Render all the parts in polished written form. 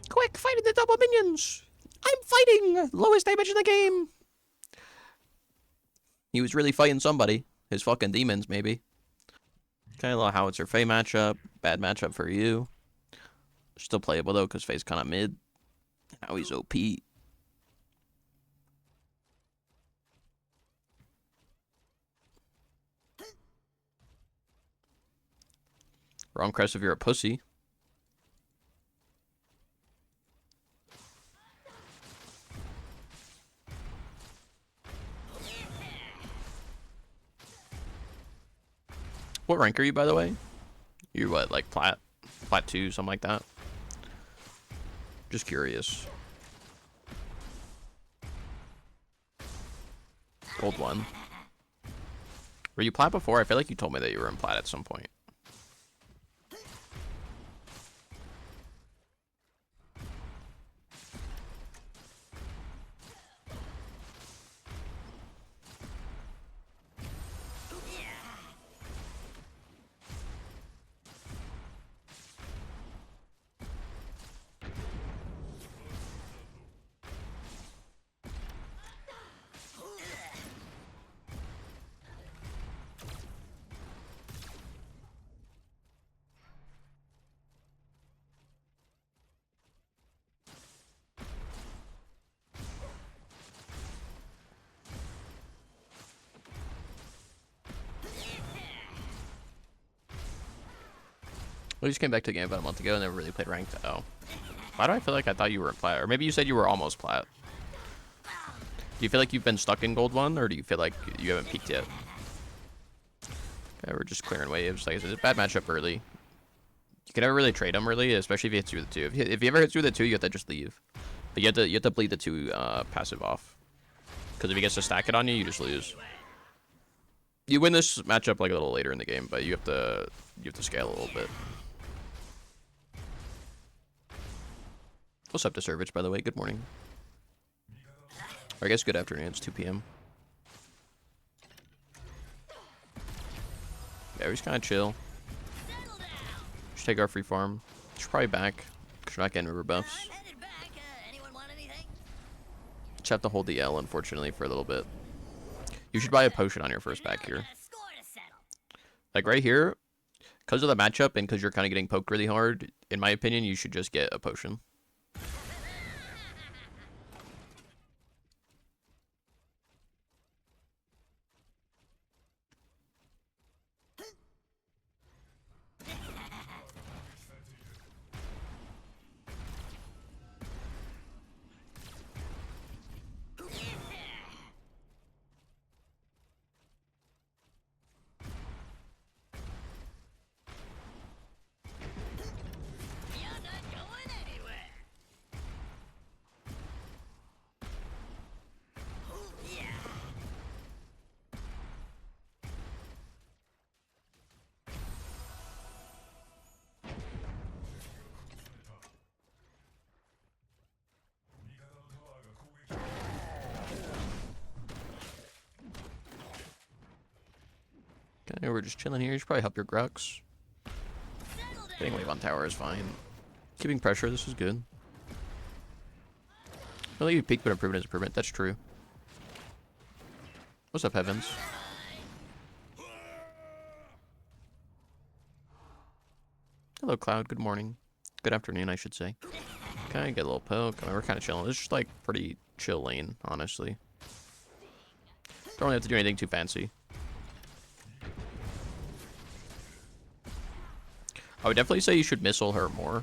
Quick, fighting the double minions! I'm fighting! Lowest damage in the game! He was really fighting somebody. His fucking demons, maybe. Okay, a little Howitzer Faye matchup. Bad matchup for you. Still playable, though, because Faye's kind of mid. Now he's OP. Wrong crest if you're a pussy. What rank are you, by the way? You're what, like plat 2, something like that? Just curious. Gold 1. Were you plat before? I feel like you told me that you were in plat at some point. We just came back to the game about a month ago and never really played ranked. Oh. Why do I feel like I thought you were plat? Or maybe you said you were almost plat. Do you feel like you've been stuck in gold 1, or do you feel like you haven't peaked yet? Okay, we're just clearing waves. Like I said, it's a bad matchup early. You can never really trade them early, especially if he hits you with the 2. If he ever hits you with the 2, you have to just leave. But you have to bleed the 2 passive off. Because if he gets to stack it on you, you just lose. You win this matchup like a little later in the game, but you have to scale a little bit. What's up to Servage, by the way? Good morning. Or I guess good afternoon. It's 2 p.m. Yeah, we're just kind of chill. Just take our free farm. Should probably back, because we're not getting river buffs. Just have to hold the L, unfortunately, for a little bit. You should buy a potion on your first back here. Like right here, because of the matchup and because you're kind of getting poked really hard, in my opinion, you should just get a potion. Okay, we're just chilling here. You should probably help your Grux. Getting wave on tower is fine. Keeping pressure, this is good. I think you peak, but improvement is improvement. That's true. What's up, Heavens? Hello, Cloud. Good morning. Good afternoon, I should say. Okay, get a little poke. I mean, we're kind of chilling. It's just like pretty chill lane, honestly. Don't really have to do anything too fancy. I would definitely say you should missile her more.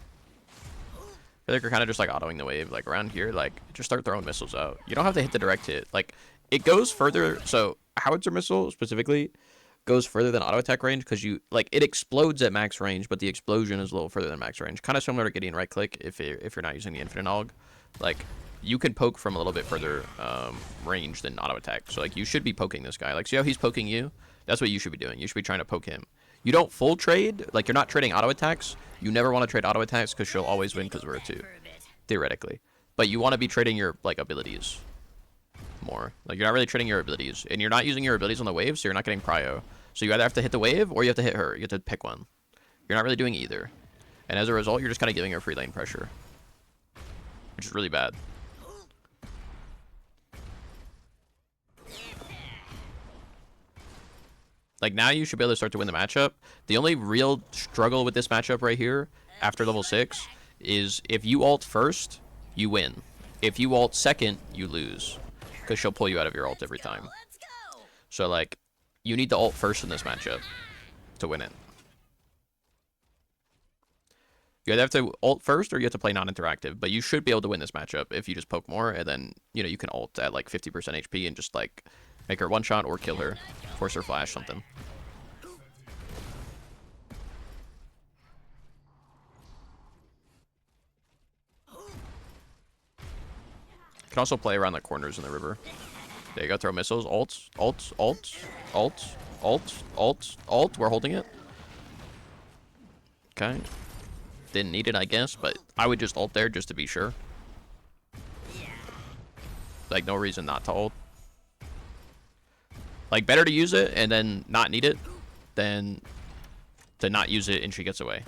I feel like you're kind of just like autoing the wave. Like around here, like just start throwing missiles out. You don't have to hit the direct hit. Like it goes further. So Howitzer missile specifically goes further than auto attack range because you like it explodes at max range, but the explosion is a little further than max range. Kind of similar to Gideon right click if you're not using the infinite aug. Like you can poke from a little bit further range than auto attack. So like you should be poking this guy. Like see how he's poking you? That's what you should be doing. You should be trying to poke him. You don't full trade, like you're not trading auto attacks. You never want to trade auto attacks because she'll always win because we're a 2, theoretically. But you want to be trading your like abilities more. Like you're not really trading your abilities, and you're not using your abilities on the wave, so you're not getting prio. So you either have to hit the wave or you have to hit her. You have to pick one. You're not really doing either, and as a result, you're just kind of giving her free lane pressure. which is really bad. Like, now you should be able to start to win the matchup. The only real struggle with this matchup right here, after level 6, is if you ult first, you win. If you ult second, you lose. Because she'll pull you out of your ult every time. So, like, you need to ult first in this matchup to win it. You either have to ult first or you have to play non-interactive. But you should be able to win this matchup if you just poke more. And then, you know, you can ult at, like, 50% HP and just, like, make her one-shot or kill her. Force her flash, something. You can also play around the corners in the river. There you go, throw missiles, ult, ult, ult, ult, ult, ult, ult. We're holding it. Okay. Didn't need it, I guess, but I would just ult there just to be sure. Like, no reason not to ult. Like, better to use it and then not need it than to not use it and she gets away.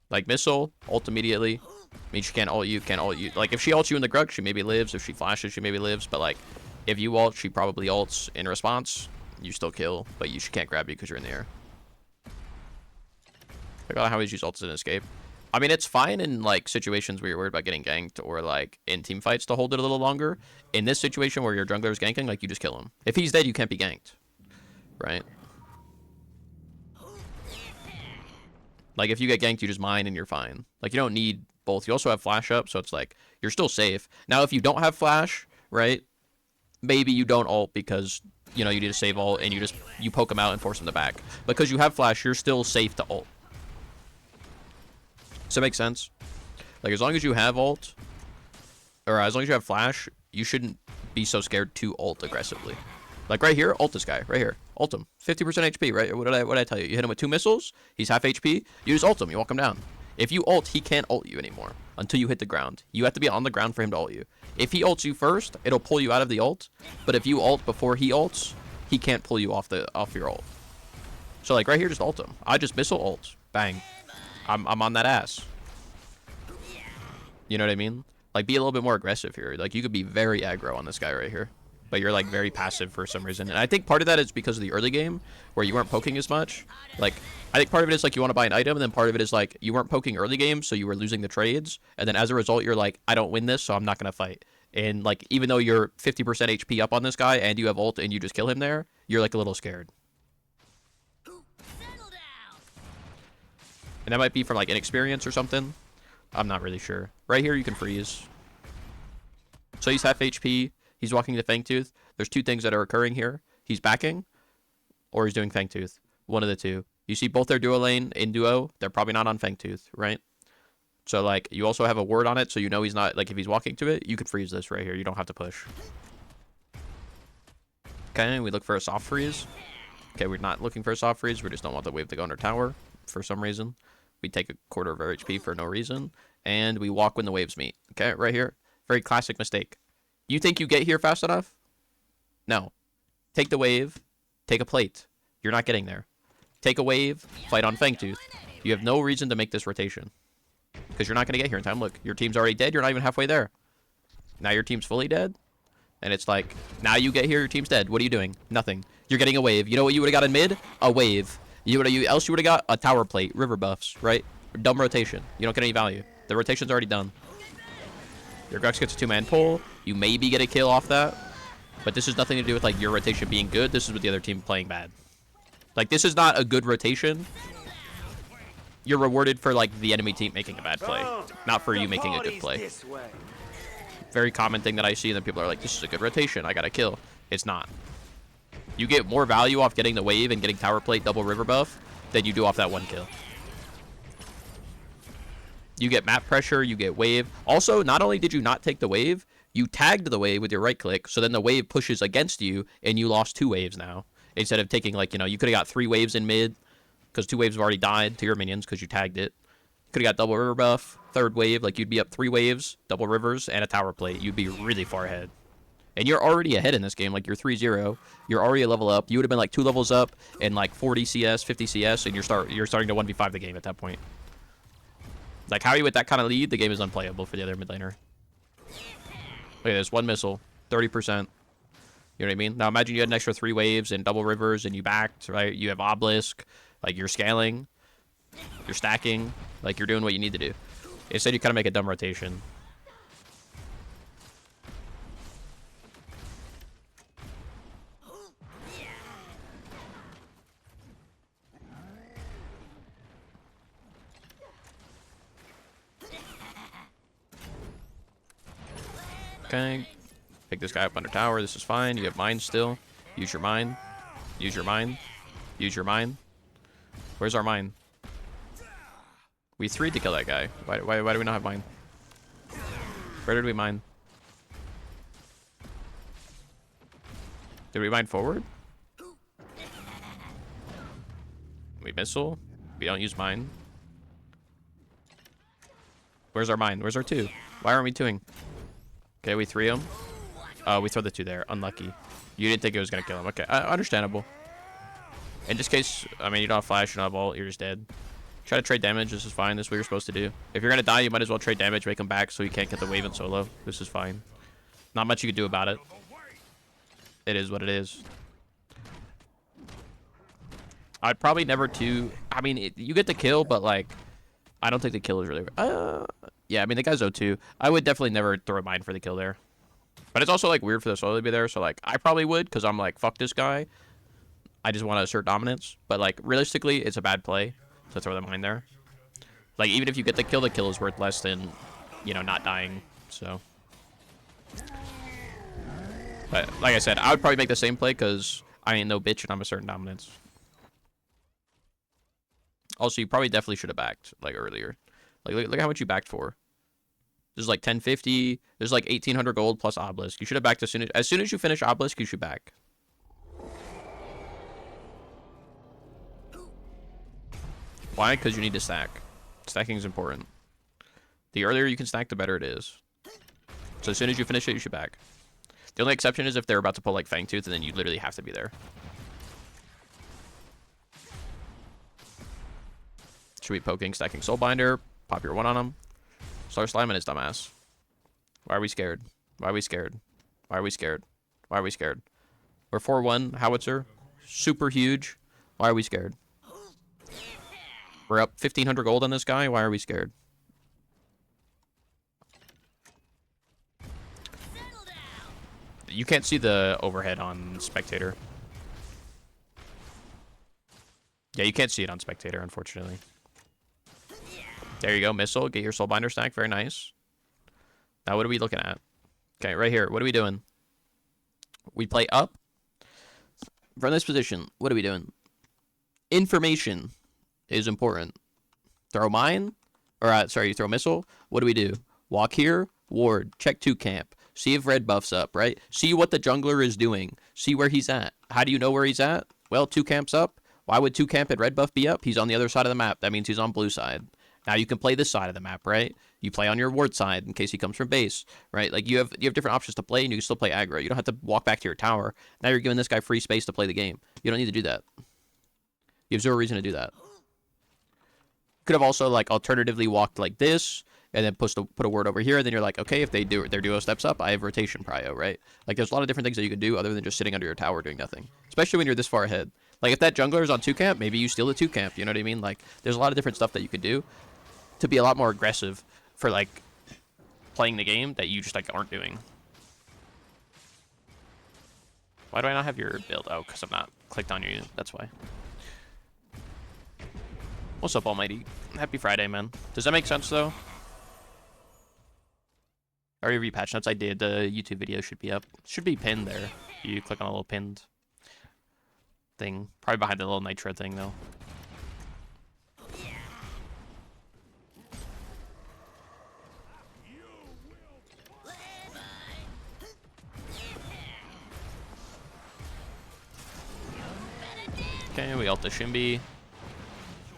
Like, missile, ult immediately. Means she can't ult you, can't ult you. Like, if she ults you in the Grug, she maybe lives. If she flashes, she maybe lives. But, like, if you ult, she probably ults in response. You still kill, but she can't grab you because you're in the air. Look at how he's used ults in escape. I mean, it's fine in, like, situations where you're worried about getting ganked or, like, in team fights to hold it a little longer. In this situation where your jungler is ganking, like, you just kill him. If he's dead, you can't be ganked. Right? Like, if you get ganked, you just mine and you're fine. Like, you don't need both. You also have flash up, so it's like, you're still safe. Now, if you don't have flash, right, maybe you don't ult because, you know, you need to save ult and you poke him out and force him to back. Because you have flash, you're still safe to ult. Does that make sense? Like, as long as you have ult, or as long as you have flash, you shouldn't be so scared to ult aggressively. Like, right here, ult this guy, right here. Ult him. 50% HP, right? What did I tell you? You hit him with 2 missiles, he's half HP, you just ult him, you walk him down. If you ult, he can't ult you anymore until you hit the ground. You have to be on the ground for him to ult you. If he ults you first, it'll pull you out of the ult, but if you ult before he ults, he can't pull you off your ult. So, like, right here, just ult him. I just missile ult. Bang. I'm on that ass. You know what I mean? Like, be a little bit more aggressive here. Like, you could be very aggro on this guy right here. But you're, like, very passive for some reason. And I think part of that is because of the early game, where you weren't poking as much. Like, I think part of it is, like, you want to buy an item, and then part of it is, like, you weren't poking early game, so you were losing the trades. And then as a result, you're like, I don't win this, so I'm not going to fight. And, like, even though you're 50% HP up on this guy, and you have ult, and you just kill him there, you're, like, a little scared. And that might be from, like, inexperience or something. I'm not really sure. Right here, you can freeze. So he's half HP. He's walking the Fangtooth. There's 2 things that are occurring here. He's backing, or he's doing Fangtooth. One of the 2. You see both their duo lane in duo. They're probably not on Fangtooth, right? So, like, you also have a word on it, so you know he's not, like, if he's walking to it, you could freeze this right here. You don't have to push. Okay, we look for a soft freeze. Okay, we're not looking for a soft freeze. We just don't want the wave to go under tower for some reason. We take a quarter of our HP for no reason. And we walk when the waves meet. Okay, right here. Very classic mistake. You think you get here fast enough? No. Take the wave. Take a plate. You're not getting there. Take a wave. Fight on Fangtooth. You have no reason to make this rotation. Because you're not going to get here in time. Look, your team's already dead. You're not even halfway there. Now your team's fully dead. And it's like, now you get here, your team's dead. What are you doing? Nothing. You're getting a wave. You know what you would have got in mid? A wave. You would have got a tower plate, river buffs, right? Dumb rotation. You don't get any value. The rotation's already done. Your Grux gets a 2-man pull. You maybe get a kill off that. But this has nothing to do with, like, your rotation being good. This is with the other team playing bad. Like, this is not a good rotation. You're rewarded for, like, the enemy team making a bad play. Not for you making a good play. Very common thing that I see, and then people are like, this is a good rotation. I got a kill. It's not. You get more value off getting the wave and getting tower plate double river buff than you do off that 1 kill. You get map pressure, you get wave. Also, not only did you not take the wave, you tagged the wave with your right click, so then the wave pushes against you, and you lost 2 waves now. Instead of taking, like, you know, you could have got 3 waves in mid, because 2 waves have already died to your minions, because you tagged it. You could have got double river buff, 3rd wave, like, you'd be up 3 waves, double rivers, and a tower plate. You'd be really far ahead. And you're already ahead in this game, like, you're 3-0. You're already a level up. You would have been, like, 2 levels up, and, like, 40 CS, 50 CS, and you're starting to 1v5 the game at that point. Like, Howie with that kind of lead, the game is unplayable for the other mid laner. Look at this, 1 missile, 30%. You know what I mean? Now imagine you had an extra 3 waves and double rivers and you backed, right? You have obelisk, like you're scaling, you're stacking, like you're doing what you need to do. Instead, you kind of make a dumb rotation. Okay. Pick this guy up under tower. This is fine. You have mine still. Use your mine. Use your mine. Use your mine. Where's our mine? We 3'd to kill that guy. Why do we not have mine? Where did we mine? Did we mine forward? We missile. We don't use mine. Where's our mine? Where's our 2? Why aren't we 2ing? Okay, we 3 him. We throw the 2 there. Unlucky. You didn't think it was going to kill him. Okay, understandable. In this case, I mean, you don't have flash, you don't have ult, you're just dead. Try to trade damage. This is fine. This is what you're supposed to do. If you're going to die, you might as well trade damage, make him back so you can't get the wave in solo. This is fine. Not much you can do about it. It is what it is. I'd probably never I mean, you get the kill, but, like, I don't think the kill is really... yeah, I mean, the guy's 0-2. I would definitely never throw a mine for the kill there. But it's also, like, weird for the solo to be there. So, like, I probably would because I'm like, fuck this guy. I just want to assert dominance. But, like, realistically, it's a bad play. So throw the mine there. Like, even if you get the kill is worth less than, you know, not dying. So. But, like I said, I would probably make the same play because I ain't no bitch and I'm asserting dominance. Also, you probably definitely should have backed, like, earlier. Like, look how much you backed for. There's like 1050. There's like 1800 gold plus obelisk. You should have backed as soon as you finish obelisk, you should back. Why? Because you need to stack. Stacking is important. The earlier you can stack, the better it is. So as soon as you finish it, you should back. The only exception is if they're about to pull like Fangtooth, and then you literally have to be there. Should be poking, stacking Soulbinder. Pop your 1 on him. Start slamming his dumbass. Why are we scared? Why are we scared? Why are we scared? Why are we scared? We're 4-1, Howitzer. Super huge. Why are we scared? We're up 1,500 gold on this guy. Why are we scared? You can't see the overhead on Spectator. Yeah, you can't see it on Spectator, unfortunately. There you go, missile. Get your Soulbinder stack. Very nice. Now, what are we looking at? Okay, right here. What are we doing? We play up. From this position, what are we doing? Information is important. Throw mine. Or, sorry, you throw missile. What do we do? Walk here. Ward. Check 2 camp. See if red buff's up, right? See what the jungler is doing. See where he's at. How do you know where he's at? Well, 2 camps up. Why would 2 camp and red buff be up? He's on the other side of the map. That means he's on blue side. Now you can play this side of the map, right? You play on your ward side in case he comes from base, right? Like you have different options to play, and you can still play aggro. You don't have to walk back to your tower. Now you're giving this guy free space to play the game. You don't need to do that. You have 0 reason to do that. Could have also like alternatively walked like this, and then put a word over here. And then you're like, okay, if they do their duo steps up, I have rotation prio, right? Like there's a lot of different things that you can do other than just sitting under your tower doing nothing. Especially when you're this far ahead. Like if that jungler is on 2 camp, maybe you steal the 2 camp. You know what I mean? Like there's a lot of different stuff that you could do to be a lot more aggressive for like playing the game that you just like aren't doing. Why do I not have your build? Oh, because I'm not clicked on you. That's why. What's up, Almighty? Happy Friday, man. Does that make sense though? I already repatched notes. I did. The YouTube video should be up. Should be pinned there. You click on a little pinned thing. Probably behind the little nitro thing though. Okay, we ult the Shimby.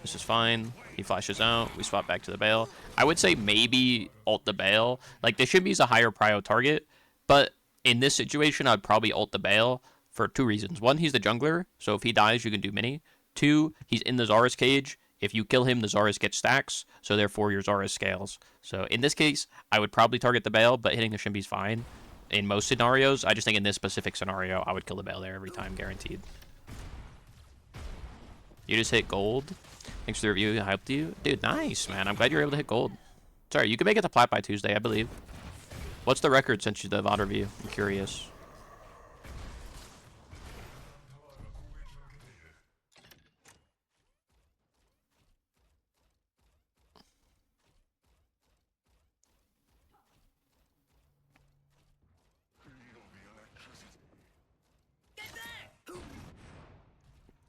This is fine. He flashes out. We swap back to the Bale. I would say maybe ult the Bale. Like, the Shimby's a higher prio target, but in this situation, I'd probably ult the Bale for 2 reasons. 1, he's the jungler, so if he dies, you can do mini. 2, he's in the Zara's cage. If you kill him, the Zarus gets stacks, so therefore your Zarus scales. So in this case, I would probably target the Bale, but hitting the Shimby's fine. In most scenarios, I just think in this specific scenario, I would kill the Bale there every time, guaranteed. You just hit gold. Thanks for the review. I helped you. Dude, nice, man. I'm glad you were able to hit gold. Sorry, you can make it to plat by Tuesday, I believe. What's the record since you did the VOD review? I'm curious.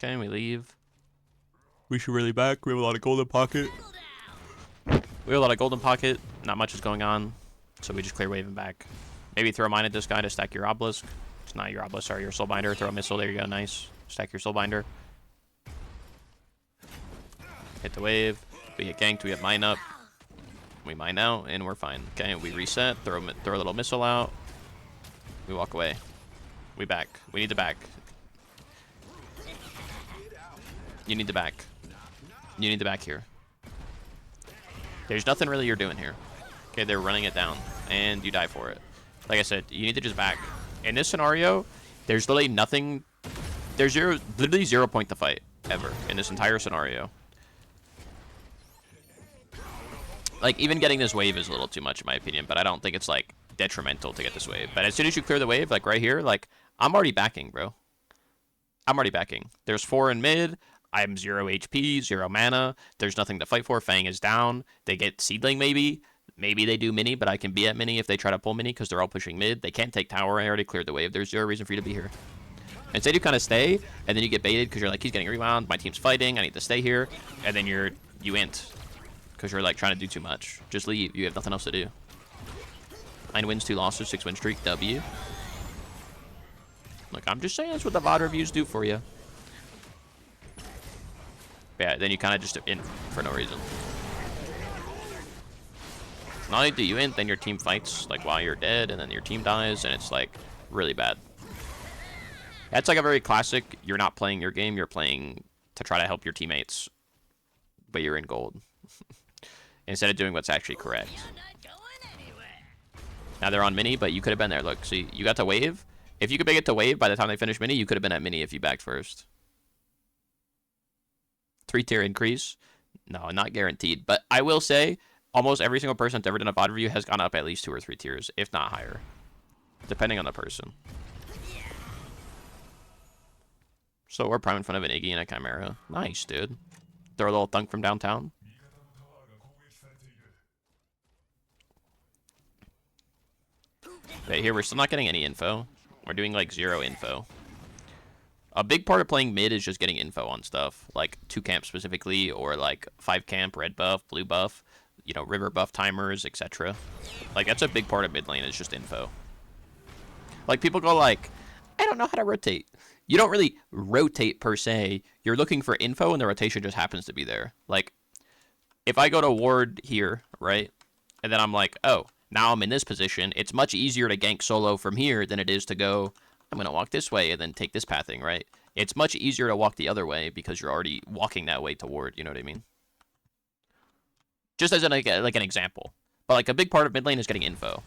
Okay, we leave. We should really back. We have a lot of gold in pocket. We have a lot of gold in pocket. Not much is going on. So we just clear wave and back. Maybe throw a mine at this guy to stack your obelisk. It's not your obelisk, sorry, your soulbinder. Throw a missile. There you go. Nice. Stack your soulbinder. Hit the wave. We get ganked. We get mine up. We mine out, and we're fine. Okay, we reset. Throw a little missile out. We walk away. We back. We need to back. You need to back. You need to back here. There's nothing really you're doing here. Okay, they're running it down, and you die for it. Like I said, you need to just back. In this scenario, there's literally nothing. There's literally 0 point to fight ever in this entire scenario. Like, even getting this wave is a little too much in my opinion, but I don't think it's like detrimental to get this wave. But as soon as you clear the wave, like right here, like I'm already backing, bro. I'm already backing. There's 4 in mid. I'm 0 HP, 0 mana. There's nothing to fight for. Fang is down. They get Seedling maybe. Maybe they do mini, but I can be at mini if they try to pull mini because they're all pushing mid. They can't take tower. I already cleared the wave. There's 0 reason for you to be here. Instead, you kind of stay, and then you get baited because you're like, he's getting rewound. My team's fighting. I need to stay here. And then you int because you're like trying to do too much. Just leave. You have nothing else to do. 9 wins, 2 losses, 6 win streak. W. Look, I'm just saying that's what the VOD reviews do for you. Yeah, then you kind of just int for no reason. Not only do you int, then your team fights like while you're dead, and then your team dies, and it's like really bad. That's like a very classic, you're not playing your game, you're playing to try to help your teammates, but you're in gold. Instead of doing what's actually correct. Now they're on mini, but you could have been there. Look, see, you got to wave. If you could make it to wave by the time they finish mini, you could have been at mini if you backed first. 3-tier increase. No, not guaranteed. But I will say, almost every single person that's ever done a VOD review has gone up at least 2 or 3 tiers, if not higher. Depending on the person. So we're prime in front of an Iggy and a Chimera. Nice, dude. Throw a little thunk from downtown. Okay, here we're still not getting any info. We're doing like 0 info. A big part of playing mid is just getting info on stuff, like 2 camp specifically, or like 5 camp, red buff, blue buff, you know, river buff timers, etc. Like, that's a big part of mid lane, is just info. Like, people go like, I don't know how to rotate. You don't really rotate per se. You're looking for info, and the rotation just happens to be there. Like, if I go to ward here, right, and then I'm like, oh, now I'm in this position, it's much easier to gank solo from here than it is to go, I'm going to walk this way and then take this pathing, right? It's much easier to walk the other way because you're already walking that way toward, you know what I mean? Just as like an example. But like a big part of mid lane is getting info.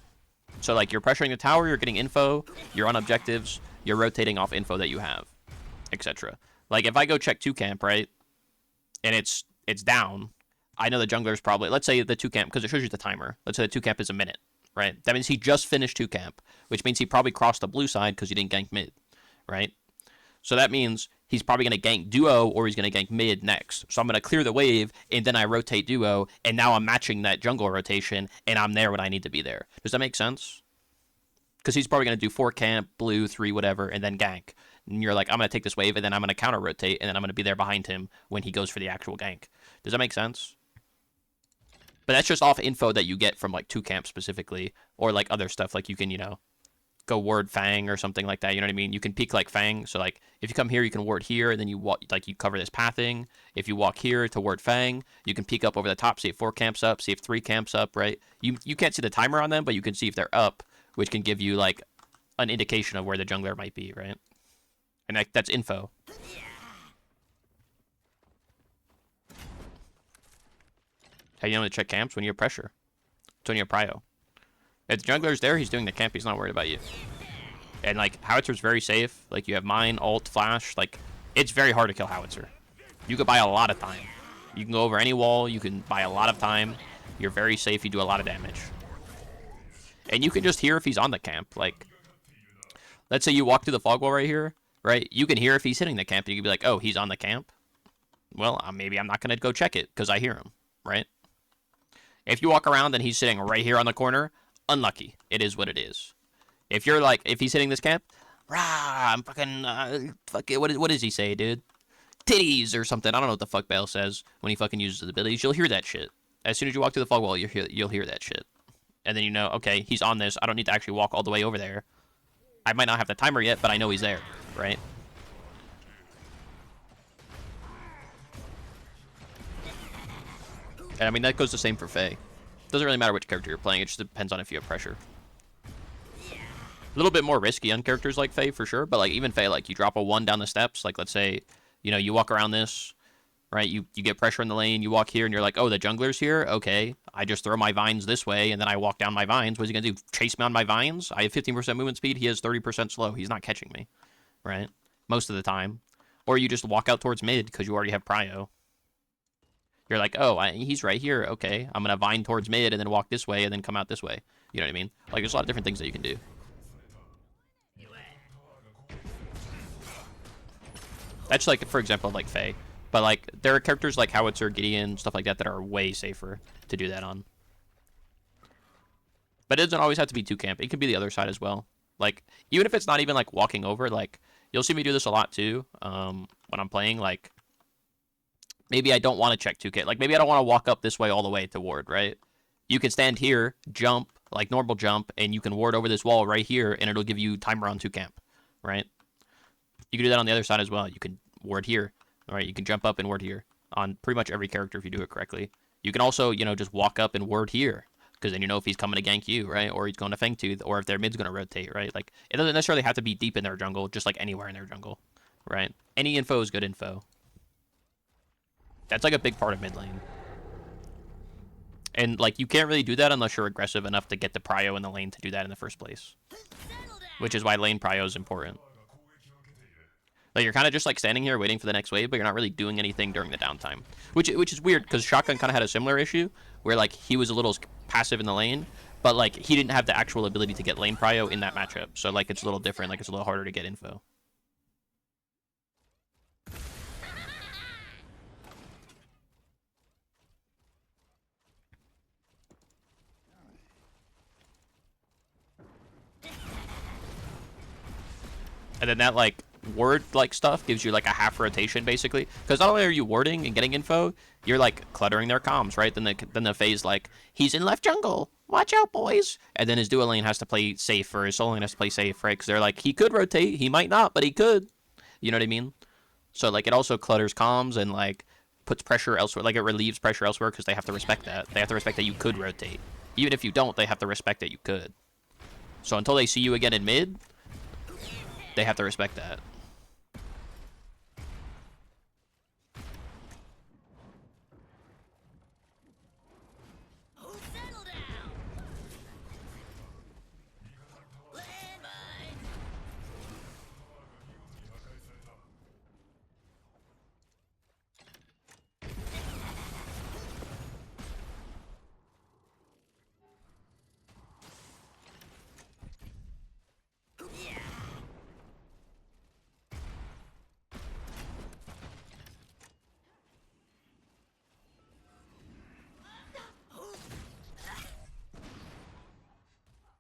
So like you're pressuring the tower, you're getting info, you're on objectives, you're rotating off info that you have, etc. Like if I go check 2 camp, right? And it's down, I know the jungler's probably, let's say the 2 camp, because it shows you the timer. Let's say the 2 camp is a minute. Right? That means he just finished 2 camp, which means he probably crossed the blue side because he didn't gank mid, right? So that means he's probably going to gank duo or he's going to gank mid next. So I'm going to clear the wave, and then I rotate duo, and now I'm matching that jungle rotation, and I'm there when I need to be there. Does that make sense? Because he's probably going to do 4 camp, blue, 3, whatever, and then gank. And you're like, I'm going to take this wave, and then I'm going to counter rotate, and then I'm going to be there behind him when he goes for the actual gank. Does that make sense? But that's just off info that you get from, like, 2 camp specifically, or, like, other stuff. Like, you can, you know, go ward Fang or something like that, you know what I mean? You can peek, like, Fang. So, like, if you come here, you can ward here, and then you walk, like, you cover this pathing. If you walk here to ward Fang, you can peek up over the top, see if 4 camps up, see if 3 camps up, right? You can't see the timer on them, but you can see if they're up, which can give you, like, an indication of where the jungler might be, right? And that's info. How you know to check camps? When you have pressure. It's when you have prio. If the jungler's there, he's doing the camp. He's not worried about you. And, like, Howitzer's very safe. Like, you have mine, ult, flash. Like, it's very hard to kill Howitzer. You could buy a lot of time. You can go over any wall. You can buy a lot of time. You're very safe. You do a lot of damage. And you can just hear if he's on the camp. Like, let's say you walk through the fog wall right here, right? You can hear if he's hitting the camp. And you can be like, oh, he's on the camp. Well, maybe I'm not going to go check it because I hear him, right? If you walk around and he's sitting right here on the corner, unlucky. It is what it is. If you're like, if he's hitting this camp, rah, I'm fucking, fuck it. What does he say, dude? Titties or something. I don't know what the fuck Bale says when he fucking uses his abilities. You'll hear that shit. As soon as you walk through the fog wall, you'll hear that shit. And then you know, okay, he's on this. I don't need to actually walk all the way over there. I might not have the timer yet, but I know he's there, right? And I mean, that goes the same for Faye. Doesn't really matter which character you're playing. It just depends on if you have pressure. A little bit more risky on characters like Faye, for sure. But, like, even Faye, like, you drop a 1 down the steps. Like, let's say, you know, you walk around this, right? You get pressure in the lane. You walk here, and you're like, oh, the jungler's here? Okay. I just throw my vines this way, and then I walk down my vines. What's he going to do? Chase me on my vines? I have 15% movement speed. He has 30% slow. He's not catching me, right? Most of the time. Or you just walk out towards mid because you already have prio. You're like, oh, he's right here. Okay. I'm going to vine towards mid and then walk this way and then come out this way. You know what I mean? Like, there's a lot of different things that you can do. That's like, for example, like Faye. But like, there are characters like Howitzer, Gideon, stuff like that that are way safer to do that on. But it doesn't always have to be 2 camp. It could be the other side as well. Like, even if it's not even like walking over, like, you'll see me do this a lot too. When I'm playing, like, maybe I don't want to check 2K. Like, maybe I don't want to walk up this way all the way to ward, right? You can stand here, jump, like normal jump, and you can ward over this wall right here, and it'll give you timer on 2 camp, right? You can do that on the other side as well. You can ward here, all right? You can jump up and ward here on pretty much every character if you do it correctly. You can also, you know, just walk up and ward here, because then you know if he's coming to gank you, right? Or he's going to Fangtooth, or if their mid's going to rotate, right? Like, it doesn't necessarily have to be deep in their jungle, just like anywhere in their jungle, right? Any info is good info. That's like a big part of mid lane. And like, you can't really do that unless you're aggressive enough to get the prio in the lane to do that in the first place. Which is why lane prio is important. Like, you're kind of just like standing here waiting for the next wave, but you're not really doing anything during the downtime. Which is weird, because Shotgun kind of had a similar issue, where like, he was a little passive in the lane, but like, he didn't have the actual ability to get lane prio in that matchup. So like, it's a little different, like it's a little harder to get info. And then that, like, ward, like, stuff gives you, like, a half rotation, basically. Because not only are you warding and getting info, you're, like, cluttering their comms, right? Then the phase, like, he's in left jungle. Watch out, boys. And then his duo lane has to play safe, or his solo lane has to play safe, right? Because they're like, he could rotate. He might not, but he could. You know what I mean? So, like, it also clutters comms and, like, puts pressure elsewhere. Like, it relieves pressure elsewhere because they have to respect that. They have to respect that you could rotate. Even if you don't, they have to respect that you could. So until they see you again in mid, they have to respect that.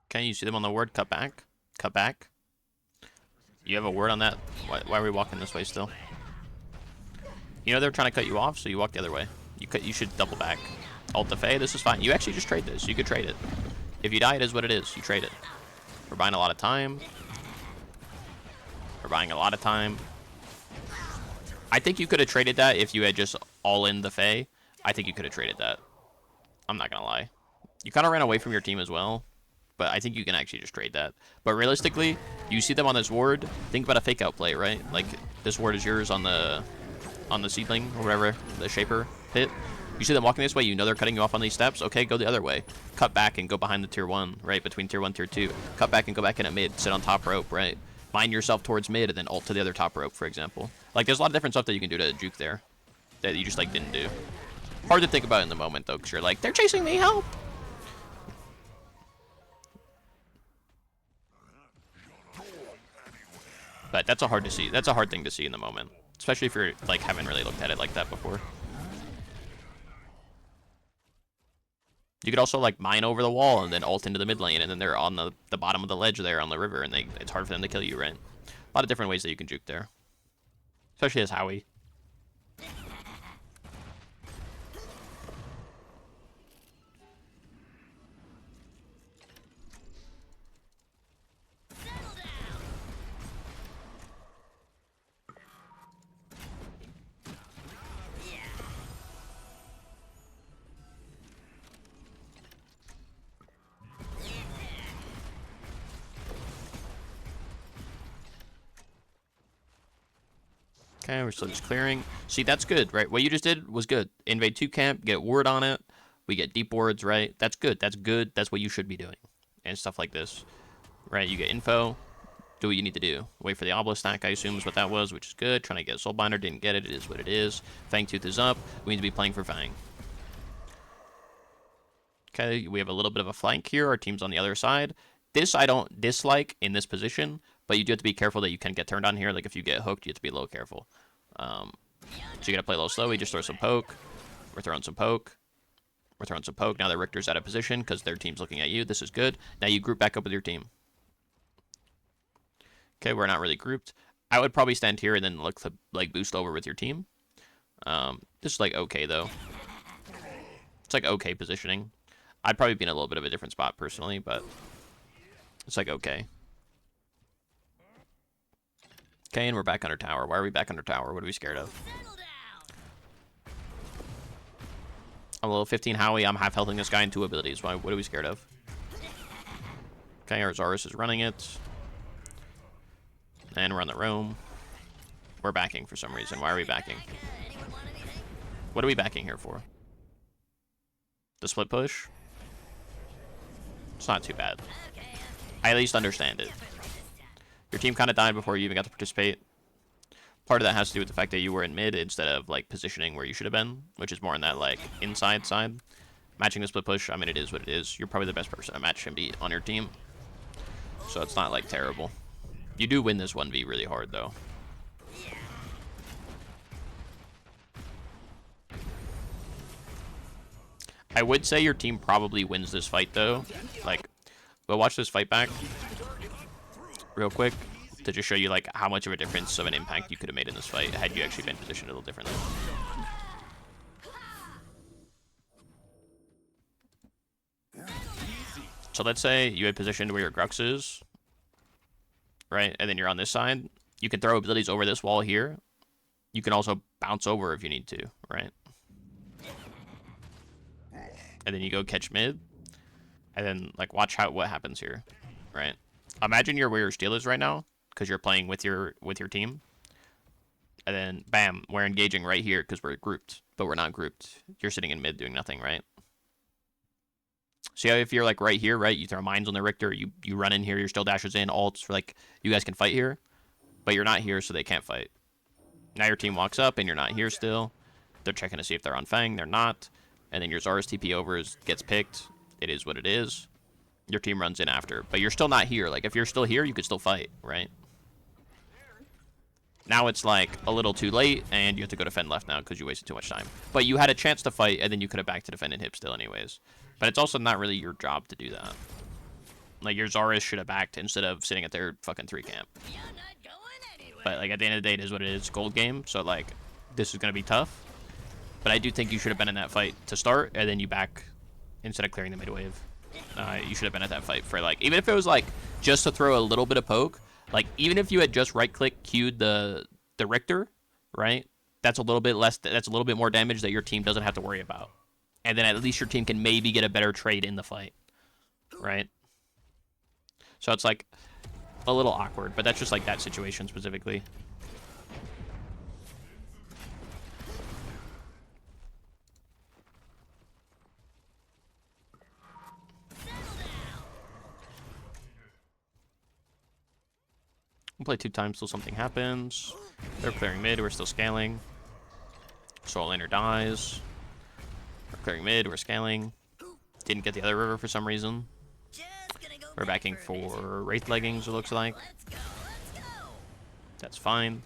Can you see them on the word cut back? Cut back? You have a word on that? Why are we walking this way still? You know they're trying to cut you off, so you walk the other way. You should double back. Alt Fey, this is fine. You actually just trade this. You could trade it. If you die, it is what it is. You trade it. We're buying a lot of time. We're buying a lot of time. I think you could have traded that if you had just all in the Fey. I think you could have traded that. I'm not gonna lie. You kind of ran away from your team as well. But I think you can actually just trade that. But realistically, you see them on this ward, think about a fake out play, right? Like, this ward is yours on the seedling or whatever, the shaper hit. You see them walking this way, you know they're cutting you off on these steps. Okay, go the other way. Cut back and go behind the tier 1, right? Between tier 1 tier 2. Cut back and go back in at mid. Sit on top rope, right? Mine yourself towards mid and then ult to the other top rope, for example. Like, there's a lot of different stuff that you can do to juke there that you just, like, didn't do. Hard to think about in the moment, though, because you're like, they're chasing me, help! But that's a hard to see. That's a hard thing to see in the moment. Especially if you're, like, haven't really looked at it like that before. You could also, like, mine over the wall and then ult into the mid lane, and then they're on the bottom of the ledge there on the river, and it's hard for them to kill you, right? A lot of different ways that you can juke there. Especially as Howie. Okay, we're still just clearing. See, that's good, right? What you just did was good. Invade 2 camp, get ward on it. We get deep wards, right? That's good. That's good. That's what you should be doing. And stuff like this, right? You get info. Do what you need to do. Wait for the obelisk stack, I assume is what that was, which is good. Trying to get a soulbinder, didn't get it. It is what it is. Fangtooth is up. We need to be playing for Fang. Okay, we have a little bit of a flank here. Our team's on the other side. This I don't dislike in this position, but you do have to be careful that you can get turned on here. Like, if you get hooked, you have to be a little careful. So you gotta play a little slow. We just throw some poke. We're throwing some poke. We're throwing some poke. Now the Richter's out of position because their team's looking at you. This is good. Now you group back up with your team. Okay, we're not really grouped. I would probably stand here and then look to, like, boost over with your team. This is, like, okay, though. It's, like, okay positioning. I'd probably be in a little bit of a different spot, personally, but it's, like, okay. Okay, and we're back under tower. Why are we back under tower? What are we scared of? I'm a level 15 Howie. I'm half healthing this guy in 2 abilities. What are we scared of? Okay, our Zarus is running it. And we're on the roam. We're backing for some reason. Why are we backing? What are we backing here for? The split push? It's not too bad. I at least understand it. Your team kind of died before you even got to participate. Part of that has to do with the fact that you were in mid instead of, like, positioning where you should have been, which is more on that, like, inside side. Matching the split push, I mean, it is what it is. You're probably the best person to match him beat on your team. So it's not, like, terrible. You do win this 1v really hard, though. I would say your team probably wins this fight, though. Like, we'll watch this fight back real quick to just show you, like, how much of a difference of an impact you could have made in this fight had you actually been positioned a little differently. So let's say you had positioned where your Grux is, right? And then you're on this side. You can throw abilities over this wall here. You can also bounce over if you need to, right? And then you go catch mid. And then, like, watch what happens here, right? Imagine you're where your steel is right now, because you're playing with your team. And then, bam, we're engaging right here because we're grouped, but we're not grouped. You're sitting in mid doing nothing, right? See how if you're, like, right here, right, you throw mines on the Richter, you run in here, your still dashes in, ults, like, you guys can fight here, but you're not here, so they can't fight. Now your team walks up, and you're not here still. They're checking to see if they're on Fang. They're not. And then your Zarus TP over gets picked. It is what it is. Your team runs in after, but you're still not here. Like, if you're still here, you could still fight, right? Now it's, like, a little too late, and you have to go defend left now because you wasted too much time. But you had a chance to fight, and then you could have back to defend and hip still anyways. But it's also not really your job to do that. Like, your Zarus should have backed instead of sitting at their fucking 3 camp. But, like, at the end of the day, it is what it is. Gold game, so, like, this is going to be tough. But I do think you should have been in that fight to start, and then you back instead of clearing the mid wave. You should have been at that fight for, like, even if it was, like, just to throw a little bit of poke, like, even if you had just right-click queued the Richter, right, that's a little bit less, that's a little bit more damage that your team doesn't have to worry about. And then at least your team can maybe get a better trade in the fight, right? So it's, like, a little awkward, but that's just, like, that situation specifically. play 2 times till something happens. They're clearing mid, we're still scaling. Soul laner dies. We're clearing mid, we're scaling. Didn't get the other river for some reason. We're backing for Wraith leggings, it looks like. That's fine.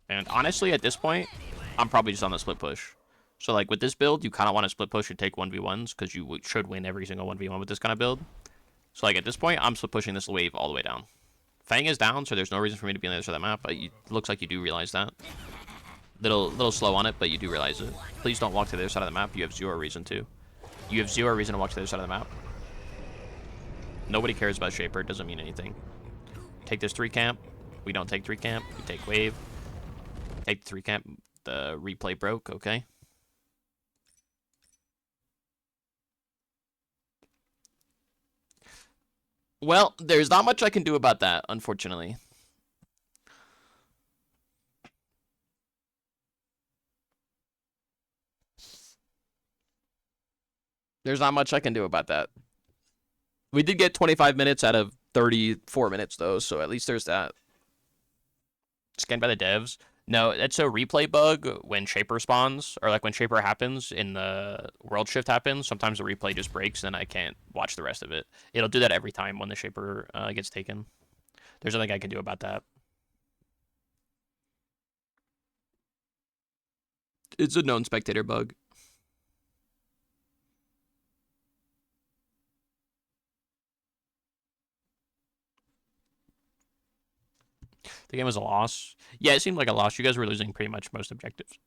And honestly, at this point, I'm probably just on the split push. So, like, with this build, you kind of want to split push and take 1v1s, because you should win every single 1v1 with this kind of build. So, like, at this point, I'm split pushing this wave all the way down. Fang is down, so there's no reason for me to be on the other side of the map, but it looks like you do realize that. Little slow on it, but you do realize it. Please don't walk to the other side of the map. You have zero reason to. You have zero reason to walk to the other side of the map. Nobody cares about Shaper. It doesn't mean anything. Take this 3 camp. We don't take 3 camp. We take wave. Take the 3 camp. The replay broke. Okay. Well, there's not much I can do about that, unfortunately. There's not much I can do about that. We did get 25 minutes out of 34 minutes, though, so at least there's that. Scanned by the devs. No, it's a replay bug when Shaper spawns, or like when Shaper happens in the world shift happens. Sometimes the replay just breaks, and I can't watch the rest of it. It'll do that every time when the Shaper gets taken. There's nothing I can do about that. It's a known spectator bug. The game was a loss. Yeah, it seemed like a loss. You guys were losing pretty much most objectives.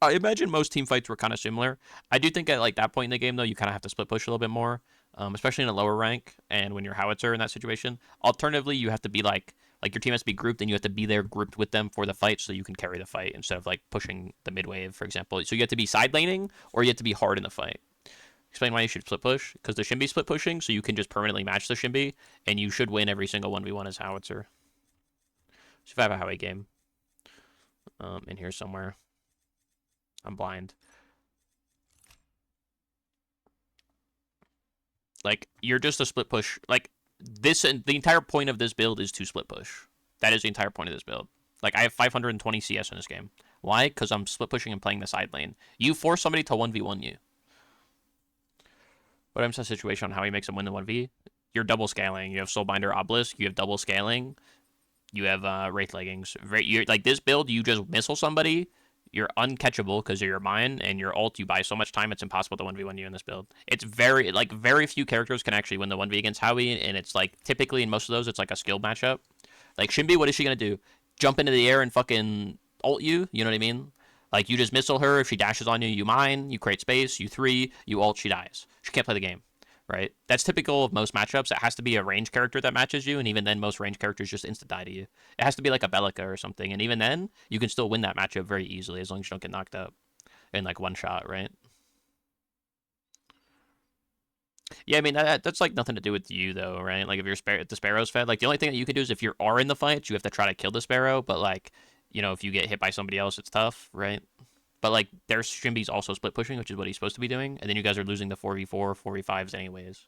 I imagine most team fights were kind of similar. I do think at like that point in the game, though, you kind of have to split push a little bit more, especially in a lower rank and when you're Howitzer in that situation. Alternatively, you have to be like your team has to be grouped and you have to be there grouped with them for the fight so you can carry the fight instead of like pushing the mid wave, for example. So you have to be side laning or you have to be hard in the fight. Explain why you should split push, because the Shimby's split pushing, so you can just permanently match the Shimby, and you should win every single 1v1 as Howitzer. So if I have a Howie game in here somewhere, I'm blind. Like, you're just a split push. Like, this, and the entire point of this build is to split push. That is the entire point of this build. Like, I have 520 CS in this game. Why? Because I'm split pushing and playing the side lane. You force somebody to 1v1 you. What happens to a situation on how he makes him win the 1v? You're double scaling. You have Soulbinder Obelisk. You have double scaling. You have Wraith leggings. You're, like, this build, you just missile somebody. You're uncatchable because of your mine, and your ult, you buy so much time, it's impossible to 1v1 you in this build. It's very few characters can actually win the 1v against Howie, and it's like, typically in most of those, it's like a skill matchup. Like, Shimby, what is she going to do? Jump into the air and fucking ult you? You know what I mean? Like, you just missile her, if she dashes on you, you mine, you create space, you 3, you ult, she dies. She can't play the game, right? That's typical of most matchups. It has to be a range character that matches you, and even then, most range characters just insta-die to you. It has to be like a Bellica or something, and even then, you can still win that matchup very easily as long as you don't get knocked up in, like, one shot, right? Yeah, I mean, that's, like, nothing to do with you, though, right? Like, if the Sparrow's fed, like, the only thing that you can do is if you are in the fight, you have to try to kill the Sparrow, but, like, you know, if you get hit by somebody else, it's tough, right? But, like, their Shimby's also split pushing, which is what he's supposed to be doing, and then you guys are losing the 4v4, 4v5s anyways.